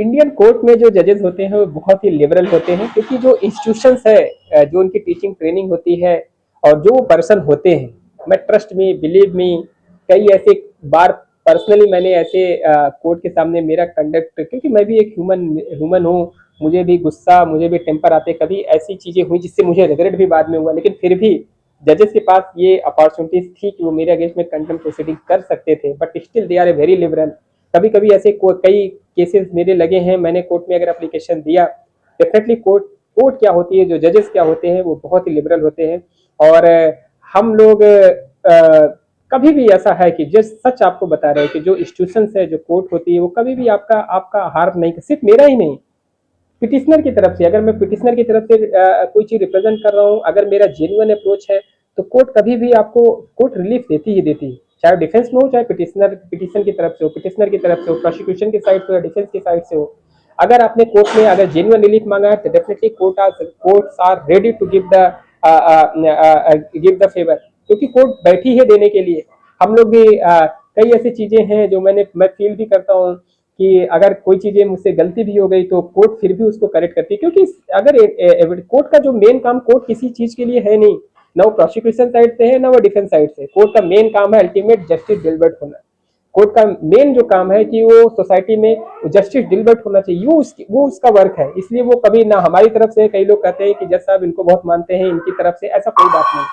Indian court में जो जजेस होते हैं वो बहुत ही लिबरल होते हैं, क्योंकि जो इंस्टीट्यूशंस है, जो उनकी टीचिंग ट्रेनिंग होती है और जो वो पर्सन होते हैं, मैं ट्रस्ट में बिलीव में कई ऐसे बार पर्सनली मैंने ऐसे कोर्ट के सामने मेरा कंडक्ट, क्योंकि मैं भी एक ह्यूमन ह्यूमन हूँ, मुझे भी गुस्सा, मुझे भी टेम्पर आते, कभी ऐसी चीजें हुई जिससे मुझे रिग्रेट भी बाद में हुआ, लेकिन फिर भी जजेस के पास ये अपॉर्चुनिटीज थी कि वो मेरे अगेंस्ट में कंटेम्प्ट प्रोसीडिंग कर सकते थे, but still they are a very liberal. कभी कभी ऐसे कई केसेस मेरे लगे हैं, मैंने कोर्ट में अगर एप्लीकेशन दिया, डेफिनेटली कोर्ट कोर्ट क्या होती है, जो जजेस क्या होते हैं वो बहुत ही लिबरल होते हैं। और हम लोग कभी भी ऐसा है कि जिस सच आपको बता रहे हैं कि जो इंस्टीट्यूशन है, जो कोर्ट होती है, वो कभी भी आपका आपका हार्म नहीं, सिर्फ मेरा ही नहीं, पिटिशनर की तरफ से, अगर मैं पिटिशनर की तरफ से कोई चीज रिप्रेजेंट कर रहा हूँ, अगर मेरा जेन्युइन अप्रोच है, तो कोर्ट कभी भी आपको कोर्ट रिलीफ देती ही देती है, चाहे डिफेंस में हो, चाहे पिटिशन की तरफ से हो, पिटिशनर की तरफ से हो, प्रोसिक्यूशन की साइड से हो या डिफेंस की साइड से हो। अगर आपने कोर्ट में अगर जेन्युइन रिलीफ मांगा है, तो definitely courts are ready to give the favour, क्योंकि कोर्ट बैठी है देने के लिए। हम लोग भी कई ऐसी चीजें हैं जो मैं फील भी करता हूँ कि अगर कोई चीजें मुझसे गलती भी हो गई तो कोर्ट फिर भी उसको करेक्ट करती है, क्योंकि अगर कोर्ट का जो मेन काम, कोर्ट किसी चीज के लिए है नहीं, ना वो प्रोसिक्यूशन साइड से है ना वो डिफेंस साइड से। कोर्ट का मेन काम है अल्टीमेट जस्टिस डिलीवर्ड होना। कोर्ट का मेन जो काम है कि वो सोसाइटी में जस्टिस डिलीवर्ड होना चाहिए, वो उसका वर्क है। इसलिए वो कभी ना हमारी तरफ से, कई लोग कहते हैं कि जज साहब इनको बहुत मानते हैं, इनकी तरफ से, ऐसा कोई बात नहीं।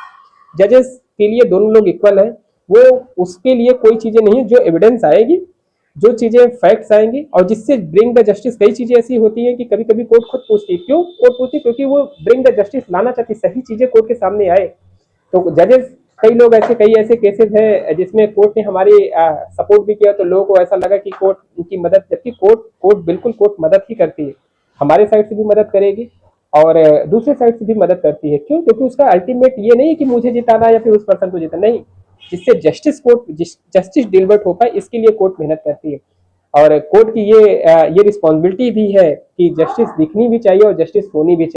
जजेस के लिए दोनों लोग इक्वल है, वो उसके लिए कोई चीजें नहीं है। जो एविडेंस आएगी, जो चीजें फैक्ट्स आएंगी और जिससे ब्रिंग द जस्टिस, कई चीजें ऐसी होती हैं कि कभी कभी कोर्ट खुद पूछती है। क्यों कोर्ट पूछती है? क्योंकि वो ब्रिंग द जस्टिस लाना चाहती, सही चीजें कोर्ट के सामने आए। तो जजेस, कई ऐसे केसेस है जिसमें कोर्ट ने हमारी सपोर्ट भी किया, तो लोगों को ऐसा लगा कि कोर्ट उनकी मदद, जबकि कोर्ट बिल्कुल कोर्ट मदद ही करती है, हमारे साइड से भी मदद करेगी और दूसरे साइड से भी मदद करती है। क्यों? क्योंकि उसका अल्टीमेट ये नहीं है कि मुझे जिताना या फिर उस पर्सन को जिताना, नहीं, जिससे जस्टिस डिलीवर्ड हो पाए, इसके लिए कोर्ट मेहनत करती है। और कोर्ट की ये रिस्पॉन्सिबिलिटी भी है कि जस्टिस दिखनी भी चाहिए और जस्टिस होनी भी चाहिए।